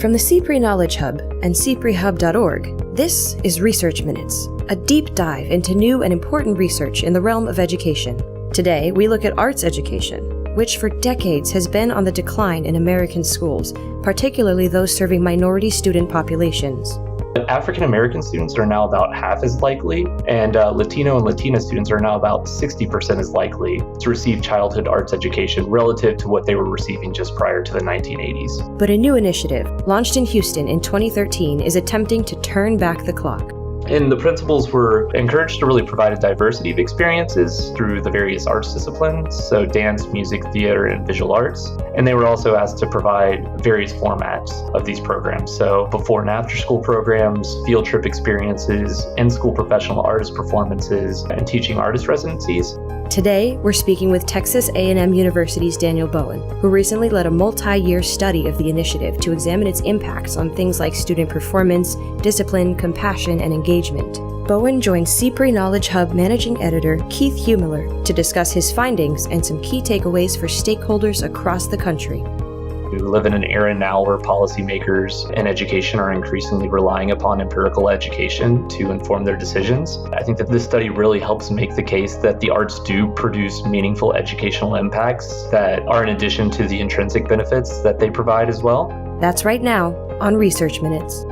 From the CPRE Knowledge Hub and cprehub.org, this is Research Minutes, a deep dive into new and important research in the realm of education. Today, we look at arts education, which for decades has been on the decline in American schools, particularly those serving minority student populations. African American students are now about half as likely, and Latino and Latina students are now about 60% as likely to receive childhood arts education relative to what they were receiving just prior to the 1980s. But a new initiative, launched in Houston in 2013, is attempting to turn back the clock. And the principals were encouraged to really provide a diversity of experiences through the various arts disciplines, so dance, music, theater, and visual arts. And they were also asked to provide various formats of these programs, so before and after school programs, field trip experiences, in-school professional artist performances, and teaching artist residencies. Today, we're speaking with Texas A&M University's Daniel Bowen, who recently led a multi-year study of the initiative to examine its impacts on things like student performance, discipline, compassion, and engagement. Bowen joined CPRE Knowledge Hub managing editor Keith Humiller to discuss his findings and some key takeaways for stakeholders across the country. We live in an era now where policymakers and education are increasingly relying upon empirical education to inform their decisions. I think that this study really helps make the case that the arts do produce meaningful educational impacts that are in addition to the intrinsic benefits that they provide as well. That's right now on Research Minutes.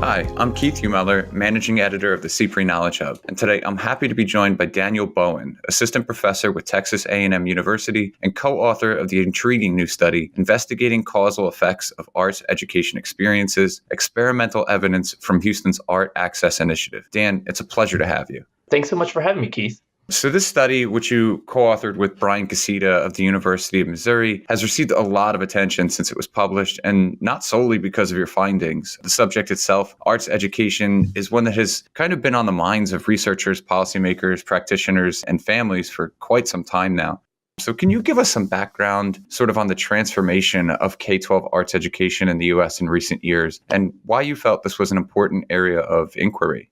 Hi, I'm Keith Humiller, Managing Editor of the CPRE Knowledge Hub, and today I'm happy to be joined by Daniel Bowen, Assistant Professor with Texas A&M University and co-author of the intriguing new study, Investigating Causal Effects of Arts Education Experiences, Experimental Evidence from Houston's Art Access Initiative. Dan, it's a pleasure to have you. Thanks so much for having me, Keith. So this study, which you co-authored with Brian Casita of the University of Missouri, has received a lot of attention since it was published, and not solely because of your findings. The subject itself, arts education, is one that has kind of been on the minds of researchers, policymakers, practitioners, and families for quite some time now. So can you give us some background sort of on the transformation of K-12 arts education in the U.S. in recent years, and why you felt this was an important area of inquiry?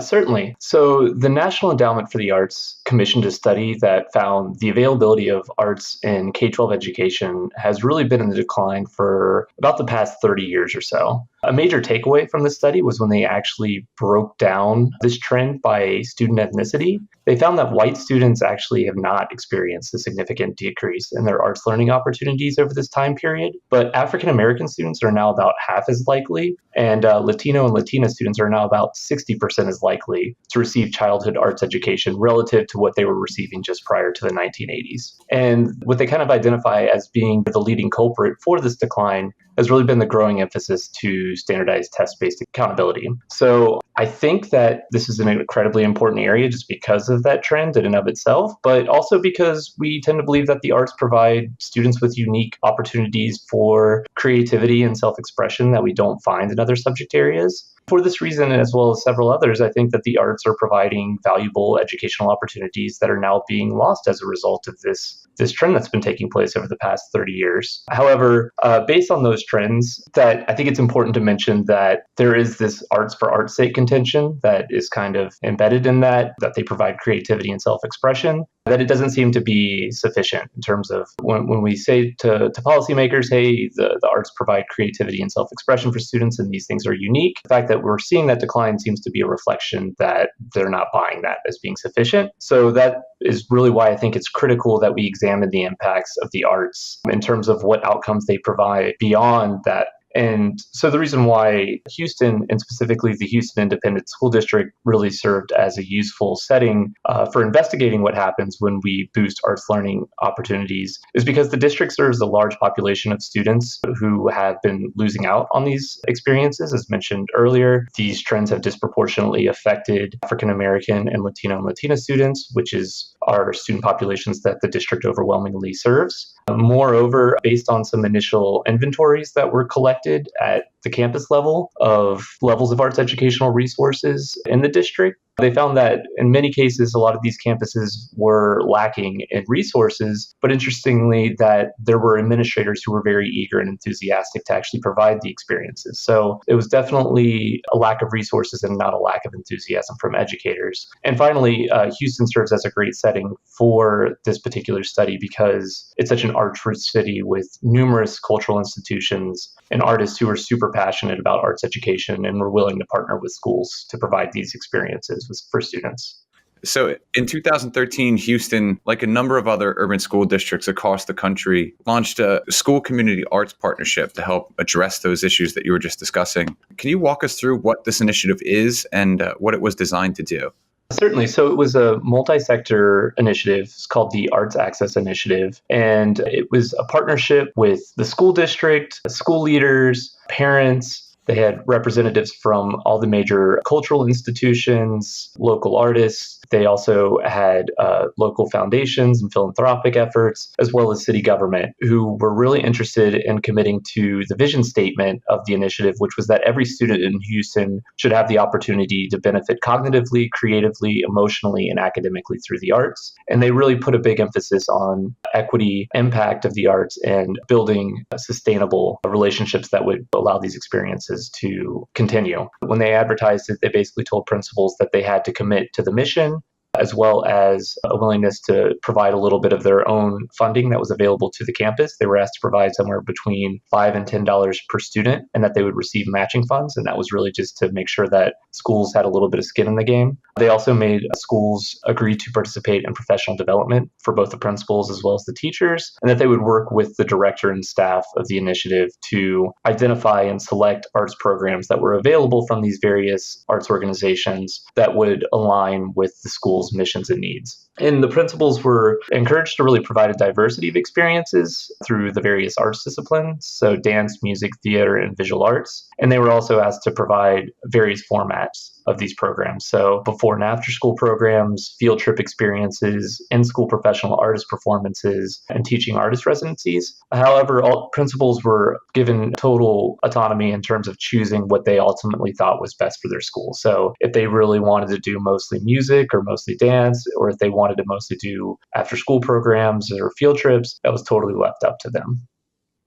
Certainly. So the National Endowment for the Arts commissioned a study that found the availability of arts in K-12 education has really been in the decline for about the past 30 years or so. A major takeaway from this study was when they actually broke down this trend by student ethnicity. They found that white students actually have not experienced a significant decrease in their arts learning opportunities over this time period, but African American students are now about half as likely, and Latino and Latina students are now about 60% as likely to receive childhood arts education relative to what they were receiving just prior to the 1980s. And what they kind of identify as being the leading culprit for this decline has really been the growing emphasis to standardized test-based accountability. So I think that this is an incredibly important area just because of that trend in and of itself, but also because we tend to believe that the arts provide students with unique opportunities for creativity and self-expression that we don't find in other subject areas. For this reason, as well as several others, I think that the arts are providing valuable educational opportunities that are now being lost as a result of this trend that's been taking place over the past 30 years. However, based on those trends, that I think it's important to mention that there is this arts for art's sake contention that is kind of embedded in that they provide creativity and self-expression, that it doesn't seem to be sufficient in terms of when we say to policymakers, hey, the arts provide creativity and self-expression for students and these things are unique. The fact that we're seeing that decline seems to be a reflection that they're not buying that as being sufficient. So that is really why I think it's critical that we examine the impacts of the arts in terms of what outcomes they provide beyond that. And so the reason why Houston, and specifically the Houston Independent School District, really served as a useful setting for investigating what happens when we boost arts learning opportunities is because the district serves a large population of students who have been losing out on these experiences. As mentioned earlier, these trends have disproportionately affected African American and Latino and Latina students, which is our student populations that the district overwhelmingly serves. Moreover, based on some initial inventories that were collected at the campus level of levels of arts educational resources in the district, They found that in many cases, a lot of these campuses were lacking in resources, but interestingly, that there were administrators who were very eager and enthusiastic to actually provide the experiences. So it was definitely a lack of resources and not a lack of enthusiasm from educators. And finally, Houston serves as a great setting for this particular study because it's such an arts-rich city with numerous cultural institutions and artists who are super passionate about arts education and were willing to partner with schools to provide these experiences for students. So in 2013, Houston, like a number of other urban school districts across the country, launched a school community arts partnership to help address those issues that you were just discussing. Can you walk us through what this initiative is and what it was designed to do? Certainly. So it was a multi-sector initiative. It's called the Arts Access Initiative. And it was a partnership with the school district, school leaders, parents. They had representatives from all the major cultural institutions, local artists. They also had local foundations and philanthropic efforts, as well as city government, who were really interested in committing to the vision statement of the initiative, which was that every student in Houston should have the opportunity to benefit cognitively, creatively, emotionally, and academically through the arts. And they really put a big emphasis on equity, impact of the arts, and building sustainable relationships that would allow these experiences to continue. When they advertised it, they basically told principals that they had to commit to the mission, as well as a willingness to provide a little bit of their own funding that was available to the campus. They were asked to provide somewhere between $5 and $10 per student, and that they would receive matching funds. And that was really just to make sure that schools had a little bit of skin in the game. They also made schools agree to participate in professional development for both the principals as well as the teachers, and that they would work with the director and staff of the initiative to identify and select arts programs that were available from these various arts organizations that would align with the school's missions and needs. And the principals were encouraged to really provide a diversity of experiences through the various arts disciplines, so dance, music, theater, and visual arts. And they were also asked to provide various formats of these programs. So before and after school programs, field trip experiences, in-school professional artist performances, and teaching artist residencies. However, all principals were given total autonomy in terms of choosing what they ultimately thought was best for their school. So if they really wanted to do mostly music or mostly dance, or if they wanted to mostly do after school programs or field trips, that was totally left up to them.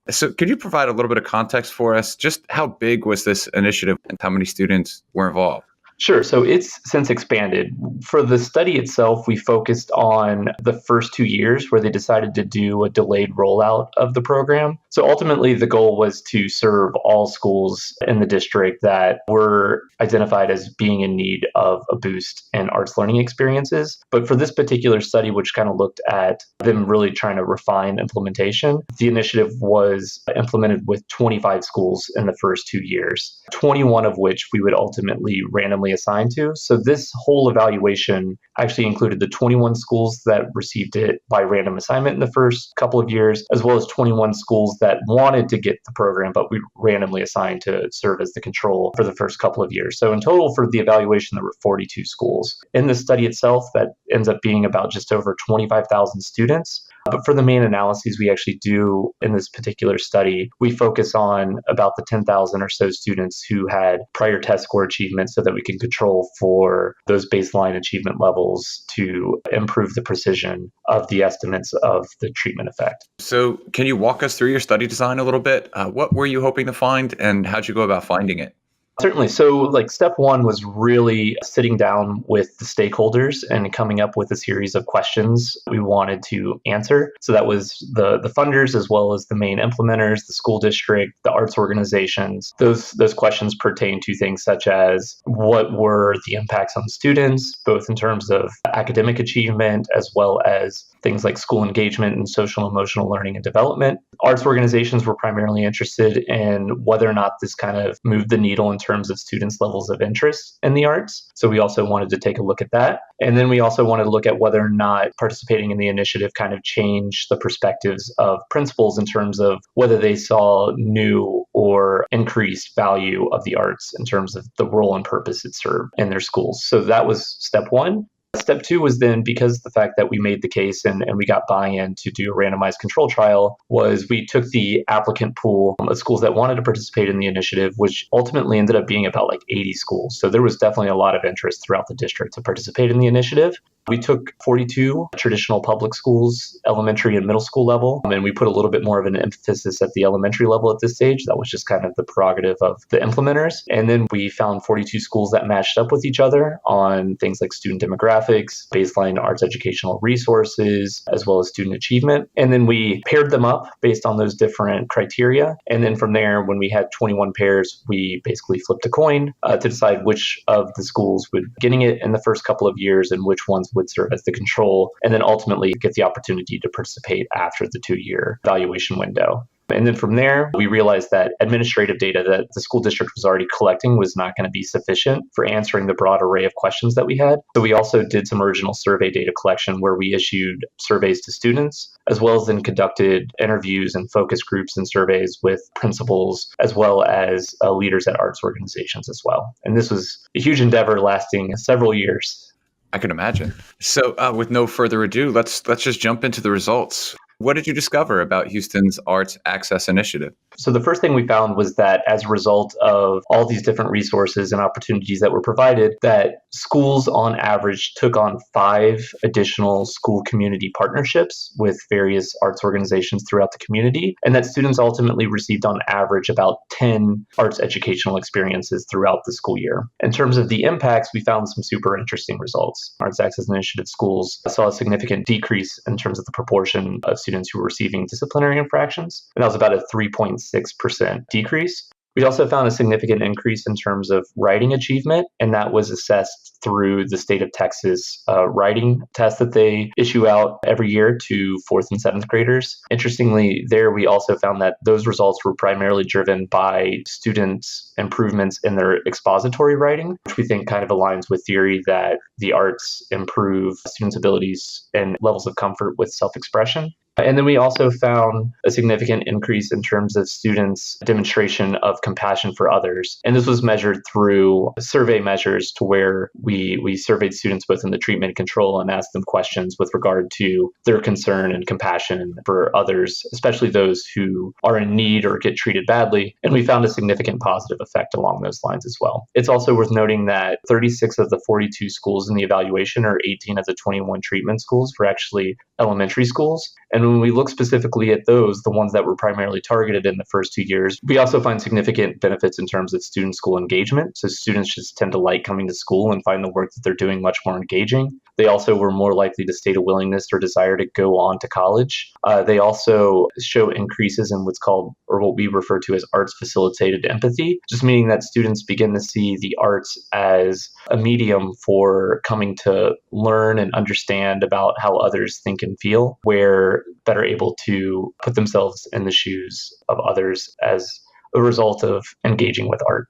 So could you provide a little bit of context for us? Just how big was this initiative and how many students were involved? Sure. So it's since expanded. For the study itself, we focused on the first 2 years where they decided to do a delayed rollout of the program. So ultimately, the goal was to serve all schools in the district that were identified as being in need of a boost in arts learning experiences. But for this particular study, which kind of looked at them really trying to refine implementation, the initiative was implemented with 25 schools in the first 2 years, 21 of which we would ultimately randomly assigned to. So this whole evaluation actually included the 21 schools that received it by random assignment in the first couple of years, as well as 21 schools that wanted to get the program, but we randomly assigned to serve as the control for the first couple of years. So in total for the evaluation, there were 42 schools. In the study itself, that ends up being about just over 25,000 students. But for the main analyses we actually do in this particular study, we focus on about the 10,000 or so students who had prior test score achievement so that we can control for those baseline achievement levels to improve the precision of the estimates of the treatment effect. So can you walk us through your study design a little bit? What were you hoping to find and how'd you go about finding it? Certainly. So step one was really sitting down with the stakeholders and coming up with a series of questions we wanted to answer. So that was the funders as well as the main implementers, the school district, the arts organizations. Those questions pertain to things such as what were the impacts on students, both in terms of academic achievement as well as things like school engagement and social emotional learning and development. Arts organizations were primarily interested in whether or not this kind of moved the needle in terms of students' levels of interest in the arts. So we also wanted to take a look at that. And then we also wanted to look at whether or not participating in the initiative kind of changed the perspectives of principals in terms of whether they saw new or increased value of the arts in terms of the role and purpose it served in their schools. So that was step one. Step two was then, because the fact that we made the case and we got buy-in to do a randomized control trial, was we took the applicant pool of schools that wanted to participate in the initiative, which ultimately ended up being about like 80 schools. So there was definitely a lot of interest throughout the district to participate in the initiative. We took 42 traditional public schools, elementary and middle school level, and we put a little bit more of an emphasis at the elementary level at this stage. That was just kind of the prerogative of the implementers. And then we found 42 schools that matched up with each other on things like student demographics, baseline arts educational resources, as well as student achievement. And then we paired them up based on those different criteria. And then from there, when we had 21 pairs, we basically flipped a coin to decide which of the schools would be getting it in the first couple of years and which ones would serve as the control, and then ultimately get the opportunity to participate after the 2-year evaluation window. And then from there, we realized that administrative data that the school district was already collecting was not going to be sufficient for answering the broad array of questions that we had. So we also did some original survey data collection where we issued surveys to students, as well as then conducted interviews and focus groups and surveys with principals, as well as leaders at arts organizations as well. And this was a huge endeavor lasting several years. I can imagine. So with no further ado, let's just jump into the results. What did you discover about Houston's Arts Access Initiative? So the first thing we found was that as a result of all these different resources and opportunities that were provided, that schools on average took on 5 additional school community partnerships with various arts organizations throughout the community, and that students ultimately received on average about 10 arts educational experiences throughout the school year. In terms of the impacts, we found some super interesting results. Arts Access Initiative schools saw a significant decrease in terms of the proportion of students who were receiving disciplinary infractions, and that was about a 3.6% decrease. We also found a significant increase in terms of writing achievement, and that was assessed through the state of Texas writing test that they issue out every year to 4th and 7th graders. Interestingly, there we also found that those results were primarily driven by students' improvements in their expository writing, which we think kind of aligns with theory that the arts improve students' abilities and levels of comfort with self-expression. And then we also found a significant increase in terms of students' demonstration of compassion for others. And this was measured through survey measures to where we surveyed students both in the treatment and control and asked them questions with regard to their concern and compassion for others, especially those who are in need or get treated badly. And we found a significant positive effect along those lines as well. It's also worth noting that 36 of the 42 schools in the evaluation, or 18 of the 21 treatment schools, were actually elementary schools. And when we look specifically at those, the ones that were primarily targeted in the first 2 years, we also find significant benefits in terms of student school engagement. So students just tend to like coming to school and find the work that they're doing much more engaging. They also were more likely to state a willingness or desire to go on to college. They also show increases in what's called, or what we refer to as, arts facilitated empathy, just meaning that students begin to see the arts as a medium for coming to learn and understand about how others think and feel, where better able to put themselves in the shoes of others as a result of engaging with art.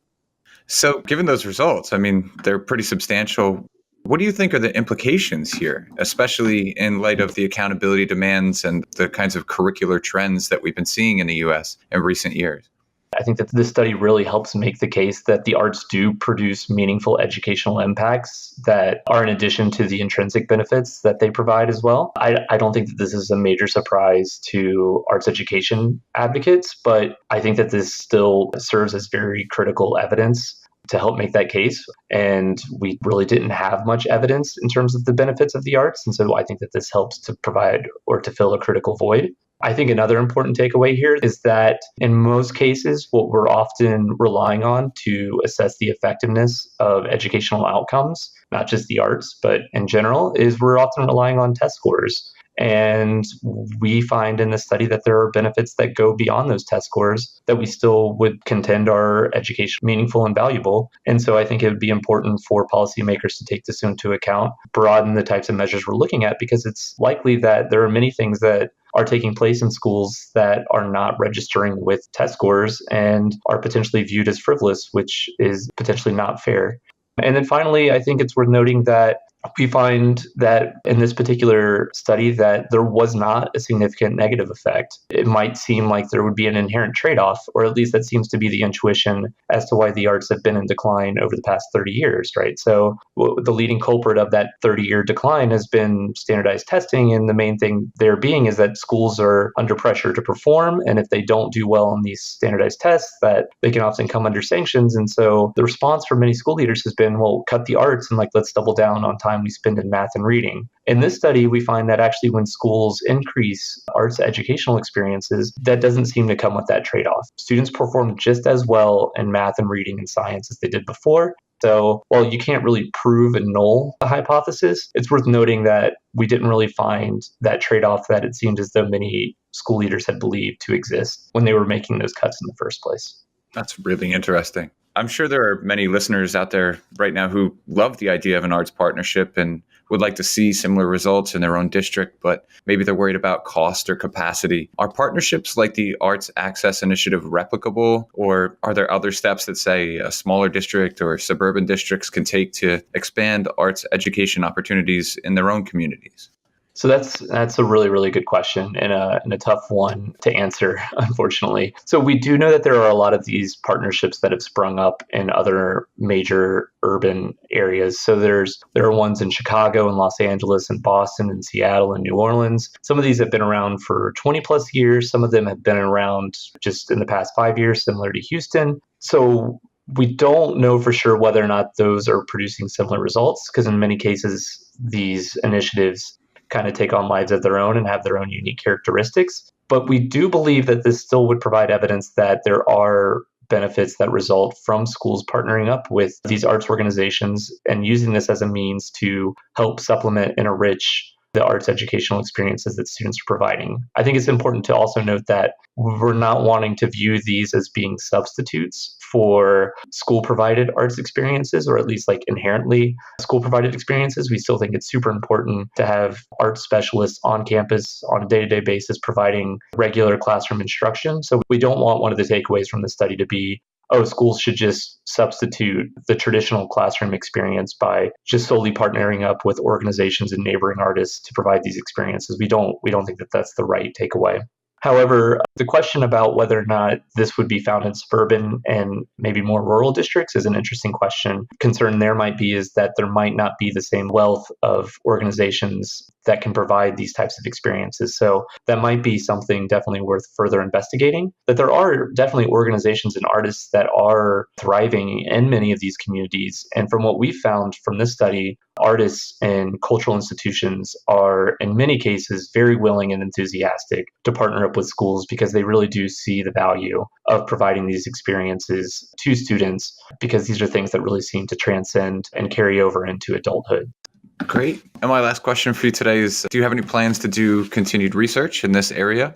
So given those results, I mean, they're pretty substantial. What do you think are the implications here, especially in light of the accountability demands and the kinds of curricular trends that we've been seeing in the U.S. in recent years? I think that this study really helps make the case that the arts do produce meaningful educational impacts that are in addition to the intrinsic benefits that they provide as well. I don't think that this is a major surprise to arts education advocates, but I think that this still serves as very critical evidence to help make that case. And we really didn't have much evidence in terms of the benefits of the arts. And so I think that this helps to provide or to fill a critical void. I think another important takeaway here is that in most cases, what we're often relying on to assess the effectiveness of educational outcomes, not just the arts, but in general, is we're often relying on test scores. And we find in this study that there are benefits that go beyond those test scores that we still would contend are education meaningful and valuable. And so I think it would be important for policymakers to take this into account, broaden the types of measures we're looking at, because it's likely that there are many things that are taking place in schools that are not registering with test scores and are potentially viewed as frivolous, which is potentially not fair. And then finally, I think it's worth noting that we find that in this particular study that there was not a significant negative effect. It might seem like there would be an inherent trade-off, or at least that seems to be the intuition as to why the arts have been in decline over the past 30 years, right? So the leading culprit of that 30-year decline has been standardized testing, and the main thing there being is that schools are under pressure to perform, and if they don't do well on these standardized tests, that they can often come under sanctions. And so the response from many school leaders has been, well, cut the arts and let's double down on time we spend in math and reading. In this study, we find that actually when schools increase arts educational experiences, that doesn't seem to come with that trade-off. Students perform just as well in math and reading and science as they did before. So while you can't really prove and null the hypothesis, it's worth noting that we didn't really find that trade-off that it seemed as though many school leaders had believed to exist when they were making those cuts in the first place. That's really interesting. I'm sure there are many listeners out there right now who love the idea of an arts partnership and would like to see similar results in their own district, but maybe they're worried about cost or capacity. Are partnerships like the Arts Access Initiative replicable, or are there other steps that, say, a smaller district or suburban districts can take to expand arts education opportunities in their own communities? So that's a really, really good question and a tough one to answer, unfortunately. So we do know that there are a lot of these partnerships that have sprung up in other major urban areas. So there are ones in Chicago and Los Angeles and Boston and Seattle and New Orleans. Some of these have been around for 20 plus years. Some of them have been around just in the past 5 years, similar to Houston. So we don't know for sure whether or not those are producing similar results, because in many cases, these initiatives kind of take on lives of their own and have their own unique characteristics. But we do believe that this still would provide evidence that there are benefits that result from schools partnering up with these arts organizations and using this as a means to help supplement and enrich the arts educational experiences that students are providing. I think it's important to also note that we're not wanting to view these as being substitutes for school-provided arts experiences, or at least inherently school-provided experiences. We still think it's super important to have arts specialists on campus on a day-to-day basis providing regular classroom instruction. So we don't want one of the takeaways from the study to be, oh, schools should just substitute the traditional classroom experience by just solely partnering up with organizations and neighboring artists to provide these experiences. We don't think that that's the right takeaway. However, the question about whether or not this would be found in suburban and maybe more rural districts is an interesting question. Concern there might be is that there might not be the same wealth of organizations that can provide these types of experiences. So that might be something definitely worth further investigating. But there are definitely organizations and artists that are thriving in many of these communities. And from what we found from this study, artists and cultural institutions are in many cases very willing and enthusiastic to partner up with schools because they really do see the value of providing these experiences to students, because these are things that really seem to transcend and carry over into adulthood. Great. And my last question for you today is, do you have any plans to do continued research in this area?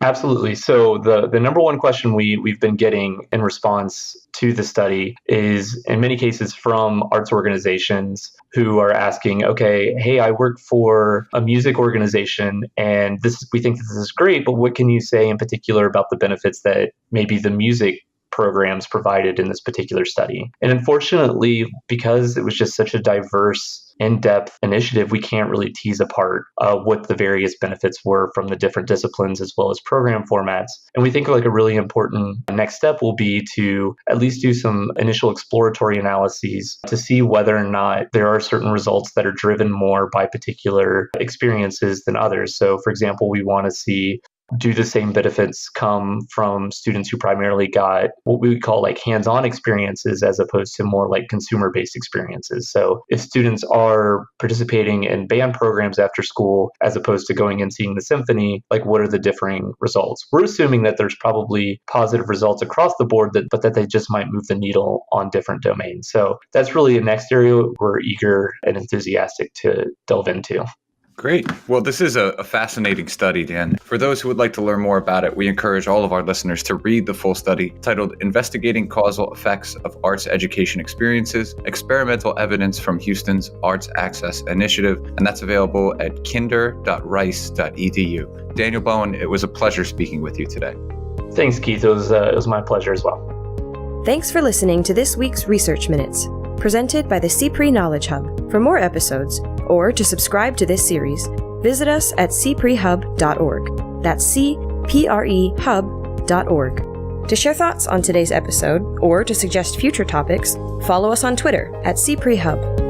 Absolutely. So the number one question we've been getting in response to the study is in many cases from arts organizations who are asking, okay, hey, I work for a music organization and we think this is great, but what can you say in particular about the benefits that maybe the music programs provided in this particular study? And unfortunately, because it was just such a diverse, in-depth initiative, we can't really tease apart what the various benefits were from the different disciplines as well as program formats. And we think a really important next step will be to at least do some initial exploratory analyses to see whether or not there are certain results that are driven more by particular experiences than others. So for example, we want to see, do the same benefits come from students who primarily got what we would call hands-on experiences as opposed to more consumer-based experiences? So if students are participating in band programs after school as opposed to going and seeing the symphony, what are the differing results? We're assuming that there's probably positive results across the board, but that they just might move the needle on different domains. So that's really the next area we're eager and enthusiastic to delve into. Great. Well, this is a fascinating study, Dan. For those who would like to learn more about it, we encourage all of our listeners to read the full study titled Investigating Causal Effects of Arts Education Experiences, Experimental Evidence from Houston's Arts Access Initiative, and that's available at kinder.rice.edu. Daniel Bowen, it was a pleasure speaking with you today. Thanks, Keith. It was my pleasure as well. Thanks for listening to this week's Research Minutes, presented by the CPRE Knowledge Hub. For more episodes, or to subscribe to this series, visit us at cprehub.org. That's cprehub.org. To share thoughts on today's episode, or to suggest future topics, follow us on Twitter at cprehub.